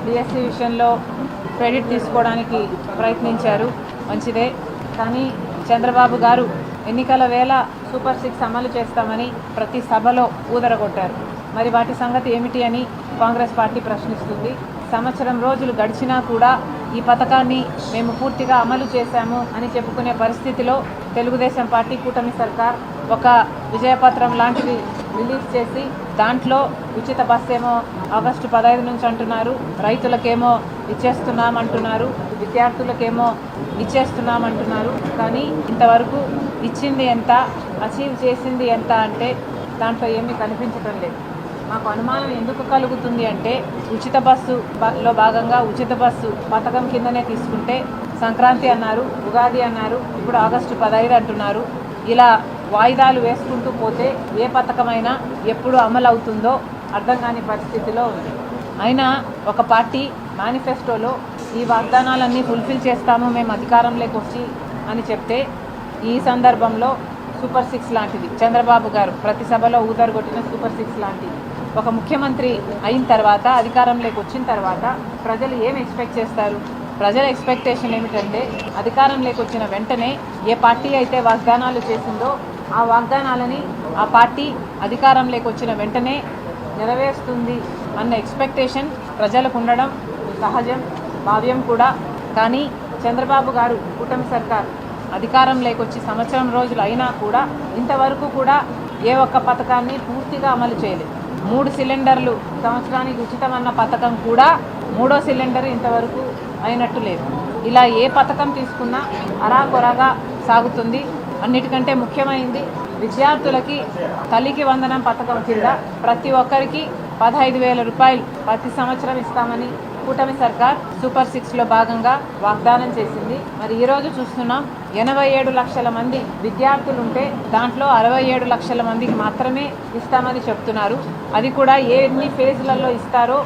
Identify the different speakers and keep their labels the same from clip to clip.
Speaker 1: DSC విషయంలో credit తీసుకోవడానికి ప్రయత్నించారు, మంచిదే. కానీ చంద్రబాబు గారు ఎన్నికల వేళ సూపర్ 6 అమలు చేస్తామని ప్రతి సభలో ఊదరగొట్టారు. మరి వాటి సంగతి ఏమిటి అని కాంగ్రెస్ పార్టీ ప్రశ్నిస్తుంది. సంవత్సరం రోజులు గడిచినా కూడా ఈ పథకాన్ని మేము పూర్తిగా అమలు చేశాము అని చెప్పుకునే పరిస్థితిలో తెలుగుదేశం పార్టీ కూటమి సర్కార్ ఒక విజయపత్రం లాంటిది రిలీజ్ చేసి దాంట్లో ఉచిత బస్సు ఏమో ఆగస్టు 15 నుంచి అంటున్నారు, రైతులకేమో ఇచ్చేస్తున్నామంటున్నారు, విద్యార్థులకేమో ఇచ్చేస్తున్నామంటున్నారు. కానీ ఇంతవరకు ఇచ్చింది ఎంత, అచీవ్ చేసింది ఎంత అంటే దాంట్లో ఏమీ కనిపించడం లేదు. మాకు అనుమానం ఎందుకు కలుగుతుంది అంటే ఉచిత బస్సులో భాగంగా ఉచిత బస్సు పథకం కిందనే తీసుకుంటే సంక్రాంతి అన్నారు, ఉగాది అన్నారు, ఇప్పుడు ఆగస్టు 15 అంటున్నారు. ఇలా వాయిదాలు వేసుకుంటూ పోతే ఏ పథకమైనా ఎప్పుడు అమలు అవుతుందో అర్థం కాని పరిస్థితిలో ఉంది. అయినా ఒక పార్టీ మేనిఫెస్టోలో ఈ వాగ్దానాలన్నీ ఫుల్ఫిల్ చేస్తాము మేము అధికారంలోకి వచ్చి అని చెప్తే, ఈ సందర్భంలో సూపర్ 6 లాంటిది చంద్రబాబు గారు ప్రతి సభలో ఊదరగొట్టిన సూపర్ 6 లాంటిది ఒక ముఖ్యమంత్రి అయిన తర్వాత అధికారంలోకి వచ్చిన తర్వాత ప్రజలు ఏం ఎక్స్పెక్ట్ చేస్తారు? ప్రజల ఎక్స్పెక్టేషన్ ఏమిటంటే అధికారంలోకి వచ్చిన వెంటనే ఏ పార్టీ అయితే వాగ్దానాలు చేసిందో ఆ వాగ్దానాలని ఆ పార్టీ అధికారంలోకి వచ్చిన వెంటనే నెరవేరుస్తుంది అన్న ఎక్స్పెక్టేషన్ ప్రజలకు ఉండడం సహజం, భావ్యం కూడా. కానీ చంద్రబాబు గారు కూటమి సర్కార్ అధికారంలోకి వచ్చి సంవత్సరం రోజులు అయినా కూడా ఇంతవరకు కూడా ఏ ఒక్క పథకాన్ని పూర్తిగా అమలు చేయలేదు. 3 సిలిండర్లు సంవత్సరానికి ఉచితమన్న పథకం కూడా 3వ సిలిండర్ ఇంతవరకు అయినట్టు లేదు. ఇలా ఏ పథకం తీసుకున్నా అరాకొరగా సాగుతుంది. అన్నిటికంటే ముఖ్యమైనది విద్యార్థులకి తల్లికి వందనం పథకం కింద ప్రతి ఒక్కరికి 15,000 రూపాయలు ప్రతి సంవత్సరం ఇస్తామని కూటమి సర్కార్ సూపర్ 6లో భాగంగా వాగ్దానం చేసింది. మరి ఈరోజు చూస్తున్నాం 87 లక్షల మంది విద్యార్థులు ఉంటే దాంట్లో 67 లక్షల మందికి మాత్రమే ఇస్తామని చెప్తున్నారు. అది కూడా ఎన్ని ఫేజ్లలో ఇస్తారో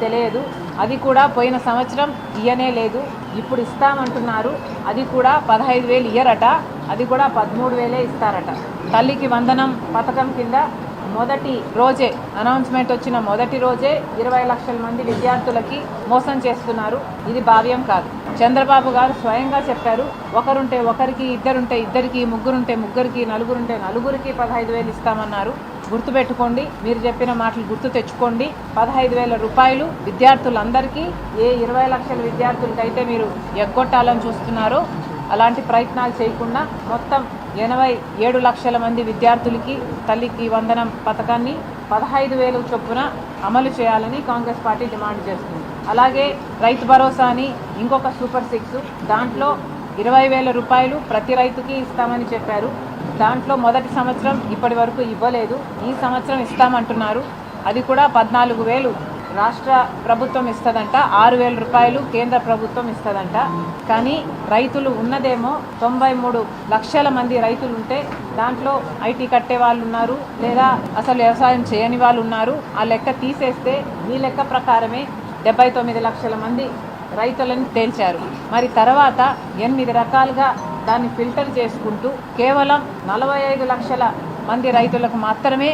Speaker 1: తెలియదు. అది కూడా పోయిన సంవత్సరం ఇయ్యనే లేదు, ఇప్పుడు ఇస్తామంటున్నారు. అది కూడా 15,000 ఇయ్యరట, అది కూడా 13,000 ఇస్తారట. తల్లికి వందనం పథకం కింద మొదటి రోజే అనౌన్స్మెంట్ వచ్చిన మొదటి రోజే 20 లక్షల మంది విద్యార్థులకి మోసం చేస్తున్నారు. ఇది భావ్యం కాదు. చంద్రబాబు గారు స్వయంగా చెప్పారు, ఒకరుంటే ఒకరికి, ఇద్దరుంటే ఇద్దరికి, ముగ్గురుంటే ముగ్గురికి, నలుగురుంటే నలుగురికి 15,000 ఇస్తామన్నారు. గుర్తుపెట్టుకోండి, మీరు చెప్పిన మాటలు గుర్తు తెచ్చుకోండి. 15,000 రూపాయలు విద్యార్థులందరికీ ఏ 20 లక్షల విద్యార్థులకైతే మీరు ఎగ్గొట్టాలని చూస్తున్నారో అలాంటి ప్రయత్నాలు చేయకుండా మొత్తం 87 లక్షల మంది విద్యార్థులకి తల్లికి వందనం పథకాన్ని 15,000 చొప్పున అమలు చేయాలని కాంగ్రెస్ పార్టీ డిమాండ్ చేస్తుంది. అలాగే రైతు భరోసా అని ఇంకొక సూపర్ 6, దాంట్లో 20,000 రూపాయలు ప్రతి రైతుకి ఇస్తామని చెప్పారు. దాంట్లో మొదటి సంవత్సరం ఇప్పటి వరకు ఇవ్వలేదు, ఈ సంవత్సరం ఇస్తామంటున్నారు. అది కూడా 14,000 రాష్ట్ర ప్రభుత్వం ఇస్తుందంట, 6,000 రూపాయలు కేంద్ర ప్రభుత్వం ఇస్తుందంట. కానీ రైతులు ఉన్నదేమో 93 లక్షల మంది రైతులు ఉంటే దాంట్లో ఐటీ కట్టే వాళ్ళు ఉన్నారు, లేదా అసలు వ్యవసాయం చేయని వాళ్ళు ఉన్నారు. ఆ లెక్క తీసేస్తే ఈ లెక్క ప్రకారమే 79 లక్షల మంది రైతులను తేల్చారు. మరి తర్వాత 8 రకాలుగా దాన్ని ఫిల్టర్ చేసుకుంటూ కేవలం 45 లక్షల మంది రైతులకు మాత్రమే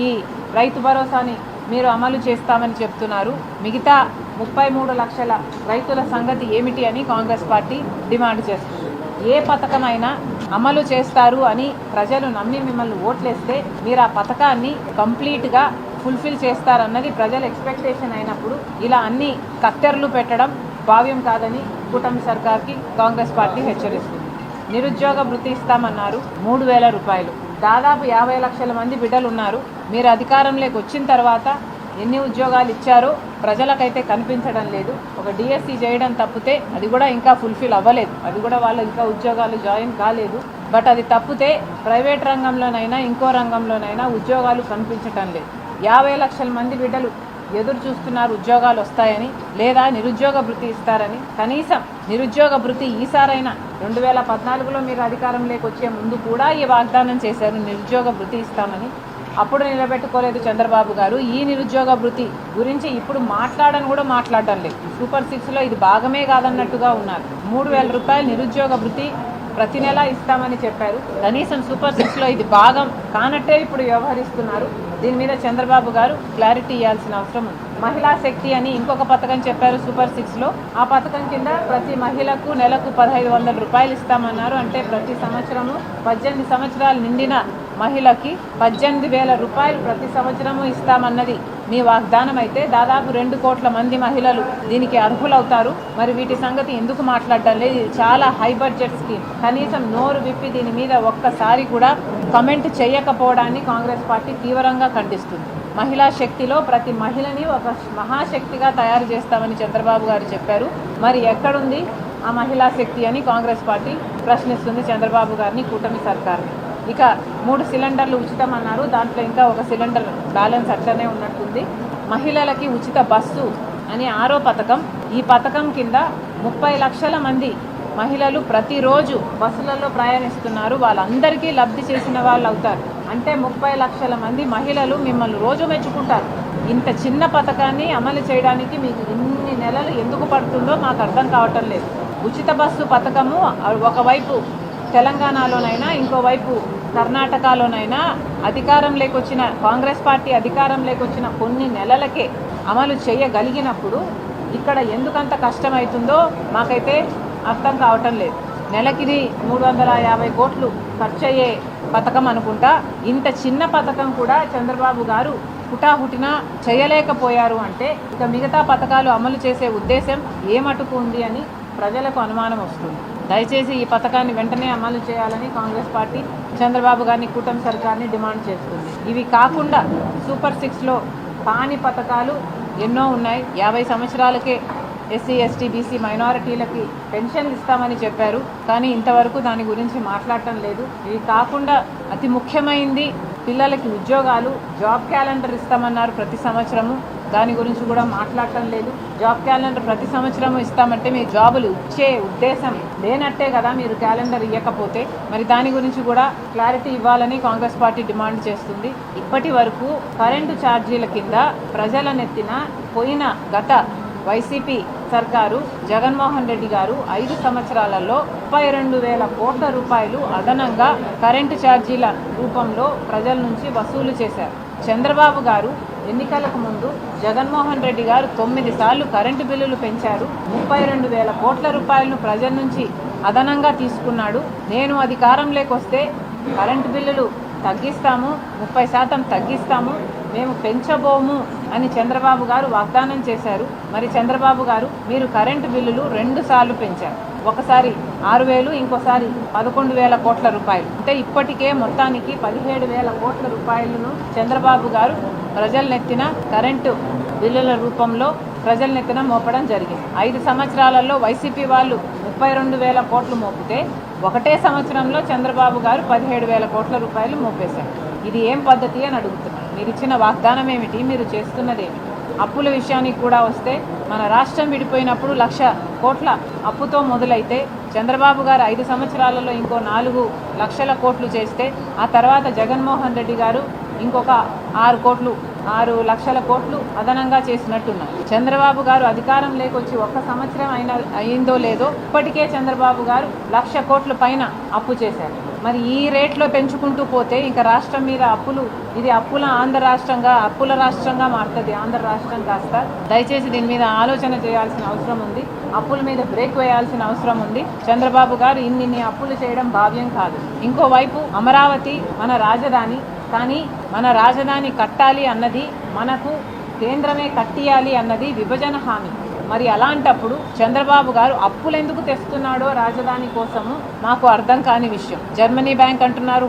Speaker 1: ఈ రైతు భరోసాని మీరు అమలు చేస్తామని చెప్తున్నారు. మిగతా 33 లక్షల రైతుల సంగతి ఏమిటి అని కాంగ్రెస్ పార్టీ డిమాండ్ చేస్తుంది. ఏ పథకమైనా అమలు చేస్తారు అని ప్రజలు నమ్మి మిమ్మల్ని ఓట్లేస్తే మీరు ఆ పథకాన్ని కంప్లీట్గా ఫుల్ఫిల్ చేస్తారన్నది ప్రజల ఎక్స్పెక్టేషన్ అయినప్పుడు ఇలా అన్ని కత్తెరలు పెట్టడం భావ్యం కాదని కూటమి సర్కార్కి కాంగ్రెస్ పార్టీ హెచ్చరిస్తుంది. నిరుద్యోగ భృతి ఇస్తామన్నారు, 3,000 రూపాయలు. దాదాపు 50 లక్షల మంది బిడ్డలు ఉన్నారు. మీరు అధికారంలోకి వచ్చిన తర్వాత ఎన్ని ఉద్యోగాలు ఇచ్చారో ప్రజలకైతే కనిపించడం లేదు. ఒక డిఎస్సి చేయడం తప్పితే అది కూడా ఇంకా ఫుల్ఫిల్ అవ్వలేదు, అది కూడా వాళ్ళు ఇంకా ఉద్యోగాలు జాయిన్ కాలేదు. బట్ అది తప్పితే ప్రైవేట్ రంగంలోనైనా ఇంకో రంగంలోనైనా ఉద్యోగాలు కనిపించటం లేదు. 50 లక్షల మంది బిడ్డలు ఎదురు చూస్తున్నారు ఉద్యోగాలు వస్తాయని, లేదా నిరుద్యోగ భృతి ఇస్తారని. కనీసం నిరుద్యోగ భృతి ఈసారైనా 2014లో మీరు అధికారంలోకి వచ్చే ముందు కూడా ఈ వాగ్దానం చేశారు, నిరుద్యోగ భృతి ఇస్తామని. అప్పుడు నిలబెట్టుకోలేదు చంద్రబాబు గారు. ఈ నిరుద్యోగ భృతి గురించి ఇప్పుడు మాట్లాడడం లేదు. సూపర్ 6లో ఇది భాగమే కాదన్నట్టుగా ఉన్నారు. 3,000 రూపాయలు నిరుద్యోగ భృతి ప్రతి నెల ఇస్తామని చెప్పారు. కనీసం సూపర్ 6లో ఇది భాగం కానట్టే ఇప్పుడు వ్యవహరిస్తున్నారు. దీని మీద చంద్రబాబు గారు క్లారిటీ ఇవ్వాల్సిన అవసరం ఉంది. మహిళా శక్తి అని ఇంకొక పథకం చెప్పారు సూపర్ 6లో. ఆ పథకం కింద ప్రతి మహిళకు నెలకు 1500 రూపాయలు ఇస్తామన్నారు. అంటే ప్రతి సంవత్సరము 18 సంవత్సరాలు నిండిన మహిళకి 18,000 రూపాయలు ప్రతి సంవత్సరము ఇస్తామన్నది మీ వాగ్దానం అయితే దాదాపు 2 కోట్ల మంది మహిళలు దీనికి అర్హులవుతారు. మరి వీటి సంగతి ఎందుకు మాట్లాడటం లేదు? ఇది చాలా హై బడ్జెట్ స్కీమ్. కనీసం నోరు విప్పి దీని మీద ఒక్కసారి కూడా కమెంట్ చేయకపోవడాన్ని కాంగ్రెస్ పార్టీ తీవ్రంగా ఖండిస్తుంది. మహిళా శక్తిలో ప్రతి మహిళని ఒక మహాశక్తిగా తయారు చేస్తామని చంద్రబాబు గారు చెప్పారు. మరి ఎక్కడుంది ఆ మహిళా శక్తి అని కాంగ్రెస్ పార్టీ ప్రశ్నిస్తుంది చంద్రబాబు గారిని, కూటమి సర్కార్ని. ఇక 3 సిలిండర్లు ఉచితం అన్నారు. దాంట్లో ఇంకా ఒక సిలిండర్ బ్యాలెన్స్ అట్లనే ఉన్నట్టుంది. మహిళలకి ఉచిత బస్సు అని 6వ పథకం. ఈ పథకం కింద 30 లక్షల మంది మహిళలు ప్రతిరోజు బస్సులలో ప్రయాణిస్తున్నారు. వాళ్ళందరికీ లబ్ధి చేసిన వాళ్ళు అవుతారు. అంటే 30 లక్షల మంది మహిళలు మిమ్మల్ని రోజు మెచ్చుకుంటారు. ఇంత చిన్న పథకాన్ని అమలు చేయడానికి మీకు ఇన్ని నెలలు ఎందుకు పడుతుందో మాకు అర్థం కావటం లేదు. ఉచిత బస్సు పథకము ఒకవైపు తెలంగాణలోనైనా ఇంకోవైపు కర్ణాటకలోనైనా అధికారంలోకి వచ్చిన కాంగ్రెస్ పార్టీ అధికారంలోకి వచ్చిన కొన్ని నెలలకే అమలు చేయగలిగినప్పుడు ఇక్కడ ఎందుకంత కష్టమవుతుందో మాకైతే అర్థం కావటం లేదు. నెలకిది 350 కోట్లు ఖర్చు అయ్యే పథకం అనుకుంటా. ఇంత చిన్న పథకం కూడా చంద్రబాబు గారు హుటాహుటిన చేయలేకపోయారు. అంటే ఇక మిగతా పథకాలు అమలు చేసే ఉద్దేశం ఏమటుకు ఉంది అని ప్రజలకు అనుమానం వస్తుంది. దయచేసి ఈ పథకాన్ని వెంటనే అమలు చేయాలని కాంగ్రెస్ పార్టీ చంద్రబాబు గారిని, కూటమి సర్కార్ని డిమాండ్ చేస్తుంది. ఇవి కాకుండా సూపర్ 6లో కాని పథకాలు ఎన్నో ఉన్నాయి. 50 సంవత్సరాలకే ఎస్సీ, ఎస్టీ, బీసీ మైనారిటీలకి పెన్షన్లు ఇస్తామని చెప్పారు. కానీ ఇంతవరకు దాని గురించి మాట్లాడటం లేదు. ఇవి కాకుండా అతి ముఖ్యమైనది పిల్లలకి ఉద్యోగాలు, జాబ్ క్యాలెండర్ ఇస్తామన్నారు ప్రతి సంవత్సరము. దాని గురించి కూడా మాట్లాడటం లేదు. జాబ్ క్యాలెండర్ ప్రతి సంవత్సరం ఇస్తామంటే మీ జాబులు ఇచ్చే ఉద్దేశం లేనట్టే కదా మీరు క్యాలెండర్ ఇవ్వకపోతే. మరి దాని గురించి కూడా క్లారిటీ ఇవ్వాలని కాంగ్రెస్ పార్టీ డిమాండ్ చేస్తుంది. ఇప్పటి వరకు కరెంటు ఛార్జీల కింద ప్రజల నెత్తిన పోయిన గత వైసీపీ సర్కారు జగన్మోహన్ రెడ్డి గారు 5 సంవత్సరాలలో 32,000 కోట్ల రూపాయలు అదనంగా కరెంటు ఛార్జీల రూపంలో ప్రజల నుంచి వసూలు చేశారు. చంద్రబాబు గారు ఎన్నికలకు ముందు జగన్మోహన్ రెడ్డి గారు 9 సార్లు కరెంటు బిల్లులు పెంచారు. 32,000 కోట్ల రూపాయలను ప్రజల నుంచి అదనంగా తీసుకున్నాడు. నేను అధికారంలోకి వస్తే కరెంటు బిల్లులు తగ్గిస్తాము, 30% తగ్గిస్తాము, మేము పెంచబోము అని చంద్రబాబు గారు వాగ్దానం చేశారు. మరి చంద్రబాబు గారు మీరు కరెంటు బిల్లులు 2 సార్లు పెంచారు. ఒకసారి 6,000, ఇంకోసారి 11,000 కోట్ల రూపాయలు. అంటే ఇప్పటికే మొత్తానికి 17,000 కోట్ల రూపాయలను చంద్రబాబు గారు ప్రజలనెత్తిన కరెంటు బిల్లుల రూపంలో ప్రజలనెత్తిన మోపడం జరిగింది. 5 సంవత్సరాలలో వైసీపీ వాళ్ళు 32,000 కోట్లు మోపితే ఒకటే సంవత్సరంలో చంద్రబాబు గారు 17,000 కోట్ల రూపాయలు మోపేశారు. ఇది ఏం పద్ధతి అని అడుగుతున్నారు. మీరు ఇచ్చిన వాగ్దానం ఏమిటి? మీరు చేస్తున్నదేమిటి? అప్పుల విషయానికి కూడా వస్తే మన రాష్ట్రం విడిపోయినప్పుడు 1,00,000 కోట్ల అప్పుతో మొదలైతే చంద్రబాబు గారు 5 సంవత్సరాలలో ఇంకో 4 లక్షల కోట్లు చేస్తే ఆ తర్వాత జగన్మోహన్ రెడ్డి గారు ఇంకొక 6 లక్షల కోట్లు అదనంగా చేసినట్టున్నారు. చంద్రబాబు గారు అధికారం లేకొచ్చి 1 సంవత్సరం అయిందో లేదో ఇప్పటికే చంద్రబాబు గారు 1,00,000 కోట్ల పైన అప్పు చేశారు. మరి ఈ రేట్లో పెంచుకుంటూ పోతే ఇంకా రాష్ట్రం మీద అప్పులు, ఇది అప్పుల రాష్ట్రంగా మారుతుంది ఆంధ్ర రాష్ట్రం కాస్త. దయచేసి దీని మీద ఆలోచన చేయాల్సిన అవసరం ఉంది. అప్పుల మీద బ్రేక్ వేయాల్సిన అవసరం ఉంది. చంద్రబాబు గారు ఇన్ని అప్పులు చేయడం భావ్యం కాదు. ఇంకోవైపు అమరావతి మన రాజధాని, కానీ మన రాజధాని కట్టాలి అన్నది, మనకు కేంద్రమే కట్టియాలి అన్నది విభజన హామీ. మరి అలాంటప్పుడు చంద్రబాబు గారు అప్పులు ఎందుకు తెస్తున్నాడో రాజధాని కోసము మాకు అర్థం కాని విషయం. జర్మనీ బ్యాంక్ అంటున్నారు,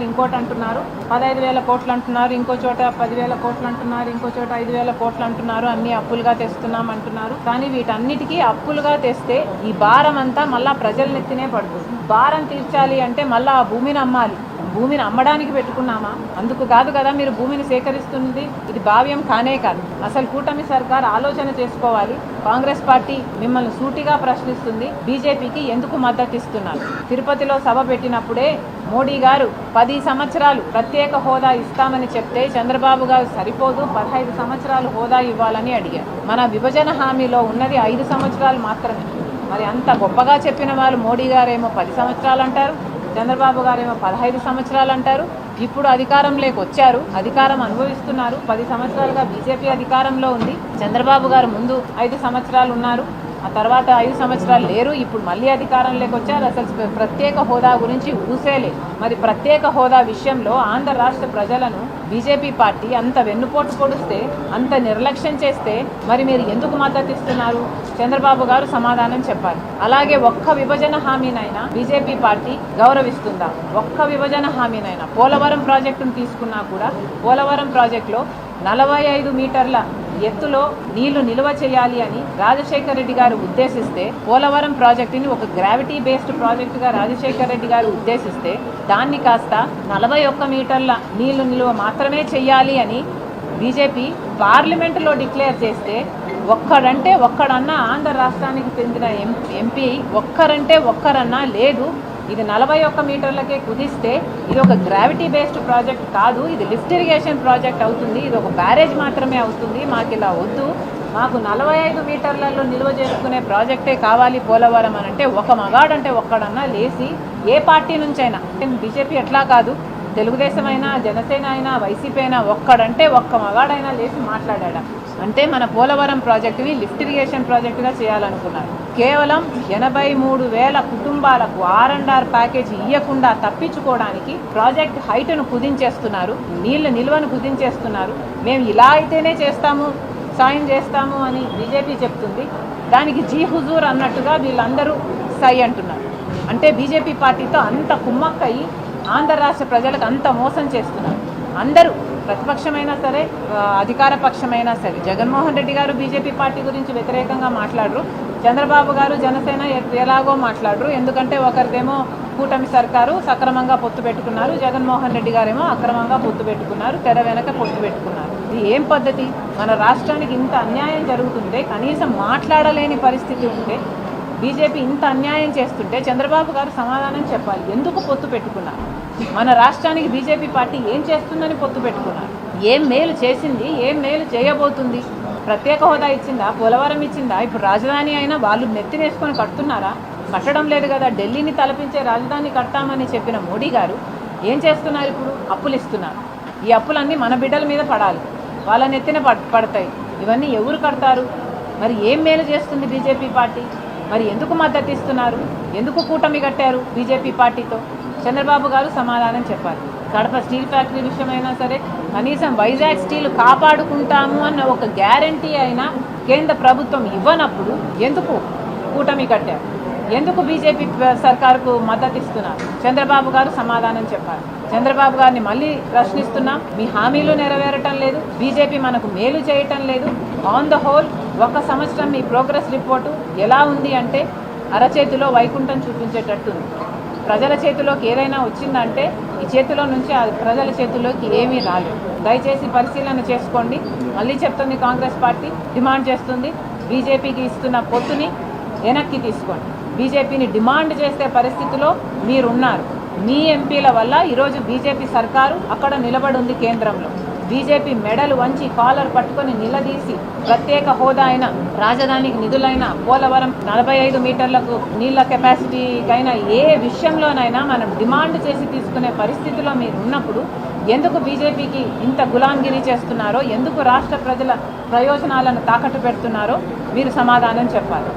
Speaker 1: ఇంకోటి అంటున్నారు, 15,000 కోట్లు అంటున్నారు, ఇంకో చోట 10,000 కోట్లు అంటున్నారు, ఇంకో చోట 5,000 కోట్లు అంటున్నారు. అన్ని అప్పులుగా తెస్తున్నాం అంటున్నారు. కానీ వీటన్నిటికీ అప్పులుగా తెస్తే ఈ భారం అంతా మళ్ళా ప్రజల నెత్తినే పడుతుంది. భారం తీర్చాలి అంటే మళ్ళా ఆ భూమిని అమ్మాలి. భూమిని అమ్మడానికి పెట్టుకున్నామా? అందుకు కాదు కదా మీరు భూమిని సేకరిస్తుంది. ఇది భావ్యం కానే కాదు. అసలు కూటమి సర్కార్ ఆలోచన చేసుకోవాలి. కాంగ్రెస్ పార్టీ మిమ్మల్ని సూటిగా ప్రశ్నిస్తుంది. బీజేపీకి ఎందుకు మద్దతు ఇస్తున్నారు? తిరుపతిలో సభ పెట్టినప్పుడే మోడీ గారు 10 సంవత్సరాలు ప్రత్యేక హోదా ఇస్తామని చెప్తే చంద్రబాబు గారు సరిపోదు, 15 సంవత్సరాలు హోదా ఇవ్వాలని అడిగారు. మన విభజన హామీలో ఉన్నది 5 సంవత్సరాలు మాత్రమే. మరి అంత గొప్పగా చెప్పిన వాళ్ళు మోడీ గారేమో 10 సంవత్సరాలు అంటారు, చంద్రబాబు గారేమో 15 సంవత్సరాలు అంటారు. ఇప్పుడు అధికారంలోకి వచ్చారు, అధికారం అనుభవిస్తున్నారు. 10 సంవత్సరాలుగా బీజేపీ అధికారంలో ఉంది. చంద్రబాబు గారు ముందు 5 సంవత్సరాలు ఉన్నారు, ఆ తర్వాత 5 సంవత్సరాలు లేరు. ఇప్పుడు మళ్ళీ అధికారంలోకి వచ్చారు. అసలు ప్రత్యేక హోదా గురించి ఊసేలే. మరి ప్రత్యేక హోదా విషయంలో ఆంధ్ర రాష్ట్ర ప్రజలను బీజేపీ పార్టీ అంత వెన్నుపోటు పొడిస్తే, అంత నిర్లక్ష్యం చేస్తే మరి మీరు ఎందుకు మద్దతు ఇస్తున్నారు? చంద్రబాబు గారు సమాధానం చెప్పాలి. అలాగే ఒక్క విభజన హామీనైనా బీజేపీ పార్టీ గౌరవిస్తుందా? ఒక్క విభజన హామీనైనా పోలవరం ప్రాజెక్టును తీసుకున్నా కూడా పోలవరం ప్రాజెక్టులో 45 మీటర్ల ఎత్తులో నీళ్లు నిల్వ చేయాలి అని రాజశేఖర రెడ్డి గారు ఉద్దేశిస్తే, పోలవరం ప్రాజెక్టుని ఒక గ్రావిటీ బేస్డ్ ప్రాజెక్టుగా రాజశేఖర రెడ్డి గారు ఉద్దేశిస్తే దాన్ని కాస్త 41 మీటర్ల నీళ్లు నిల్వ మాత్రమే చేయాలి అని బీజేపీ పార్లమెంటులో డిక్లేర్ చేస్తే, ఒక్కడన్నా ఆంధ్ర రాష్ట్రానికి చెందిన ఎంపీ ఒక్కరన్నా లేదు, ఇది 41 మీటర్లకే కుదిస్తే ఇది ఒక గ్రావిటీ బేస్డ్ ప్రాజెక్ట్ కాదు, ఇది లిఫ్ట్ ఇరిగేషన్ ప్రాజెక్ట్ అవుతుంది, ఇది ఒక బ్యారేజ్ మాత్రమే అవుతుంది, మాకు ఇలా వద్దు, మాకు 45 మీటర్లలో నిల్వ చేసుకునే ప్రాజెక్టే కావాలి పోలవరం అని అంటే ఒక్కడన్నా లేచి ఏ పార్టీ నుంచైనా, బీజేపీ ఎట్లా కాదు, తెలుగుదేశం అయినా జనసేన అయినా వైసీపీ అయినా ఒక్క మగాడైనా లేచి మాట్లాడా అంటే మన పోలవరం ప్రాజెక్టుని లిఫ్ట్ ఇరిగేషన్ ప్రాజెక్టుగా చేయాలనుకున్నారు. కేవలం 83,000 కుటుంబాలకు R&R ప్యాకేజ్ ఇవ్వకుండా తప్పించుకోవడానికి ప్రాజెక్ట్ హైట్ను కుదించేస్తున్నారు, నీళ్ల నిల్వను కుదించేస్తున్నారు. మేము ఇలా అయితేనే సాయం చేస్తాము అని బీజేపీ చెప్తుంది. దానికి జీ హుజూర్ అన్నట్టుగా వీళ్ళందరూ సై అంటున్నారు. అంటే బీజేపీ పార్టీతో అంత కుమ్మక్కయి ఆంధ్ర రాష్ట్ర ప్రజలకు అంత మోసం చేస్తున్నారు. అందరూ ప్రతిపక్షమైనా సరే అధికార పక్షమైనా సరే. జగన్మోహన్ రెడ్డి గారు బీజేపీ పార్టీ గురించి వ్యతిరేకంగా మాట్లాడరు, చంద్రబాబు గారు జనసేన ఎలాగో మాట్లాడరు. ఎందుకంటే ఒకరిదేమో కూటమి సర్కారు సక్రమంగా పొత్తు పెట్టుకున్నారు, జగన్మోహన్ రెడ్డి గారేమో అక్రమంగా పొత్తు పెట్టుకున్నారు, తెర వెనక పొత్తు పెట్టుకున్నారు. ఇది ఏం పద్ధతి? మన రాష్ట్రానికి ఇంత అన్యాయం జరుగుతుంటే, కనీసం మాట్లాడలేని పరిస్థితి ఉంటే, బీజేపీ ఇంత అన్యాయం చేస్తుంటే చంద్రబాబు గారు సమాధానం చెప్పాలి. ఎందుకు పొత్తు పెట్టుకున్నారు? మన రాష్ట్రానికి బీజేపీ పార్టీ ఏం చేస్తుందని పొత్తు పెట్టుకున్నారు? ఏం మేలు చేసింది? ఏం మేలు చేయబోతుంది? ప్రత్యేక హోదా ఇచ్చిందా? పోలవరం ఇచ్చిందా? ఇప్పుడు రాజధాని అయినా వాళ్ళు నెత్తినేసుకొని కడుతున్నారా? కట్టడం లేదు కదా. ఢిల్లీని తలపించే రాజధాని కట్టామని చెప్పిన మోడీ గారు ఏం చేస్తున్నారు? ఇప్పుడు అప్పులు ఇస్తున్నారు. ఈ అప్పులన్నీ మన బిడ్డల మీద పడాలి, వాళ్ళ నెత్తిన పడతాయి. ఇవన్నీ ఎవరు కడతారు? మరి ఏం మేలు చేస్తుంది బీజేపీ పార్టీ? మరి ఎందుకు మద్దతు ఇస్తున్నారు? ఎందుకు కూటమి కట్టారు బీజేపీ పార్టీతో? చంద్రబాబు గారు సమాధానం చెప్పాలి. కడప స్టీల్ ఫ్యాక్టరీ విషయమైనా సరే, కనీసం వైజాగ్ స్టీల్ కాపాడుకుంటాము అన్న ఒక గ్యారంటీ అయినా కేంద్ర ప్రభుత్వం ఇవ్వనప్పుడు ఎందుకు కూటమి కట్టారు? ఎందుకు బీజేపీ సర్కారుకు మద్దతు ఇస్తున్నారు? చంద్రబాబు గారు సమాధానం చెప్పాలి. చంద్రబాబు గారిని మళ్ళీ ప్రశ్నిస్తున్నాం. మీ హామీలు నెరవేరటం లేదు, బీజేపీ మనకు మేలు చేయటం లేదు. ఆన్ ద హోల్ 1 సంవత్సరం మీ ప్రోగ్రెస్ రిపోర్టు ఎలా ఉంది అంటే అరచేతిలో వైకుంఠం చూపించేటట్టు ఉంది. ప్రజల చేతిలోకి ఏదైనా వచ్చిందంటే ఈ చేతిలో నుంచి ఆ ప్రజల చేతిలోకి ఏమీ రాలేదు. దయచేసి పరిశీలన చేసుకోండి. మళ్ళీ చెప్తుంది, కాంగ్రెస్ పార్టీ డిమాండ్ చేస్తుంది, బీజేపీకి ఇస్తున్న పొత్తుని వెనక్కి తీసుకోండి. బీజేపీని డిమాండ్ చేసే పరిస్థితిలో మీరున్నారు. మీ ఎంపీల వల్ల ఈరోజు బీజేపీ సర్కారు అక్కడ నిలబడి ఉంది కేంద్రంలో. బీజేపీ మెడలు వంచి కాలర్ పట్టుకొని నిలదీసి ప్రత్యేక హోదా అయినా, రాజధానికి నిధులైన, పోలవరం 45 మీటర్లకు నీళ్ల కెపాసిటీకైనా ఏ విషయంలోనైనా మనం డిమాండ్ చేసి తీసుకునే పరిస్థితిలో మీరు ఉన్నప్పుడు ఎందుకు బీజేపీకి ఇంత గులాంగిరి చేస్తున్నారో, ఎందుకు రాష్ట్ర ప్రజల ప్రయోజనాలను తాకట్టు పెడుతున్నారో మీరు సమాధానం చెప్పాలి.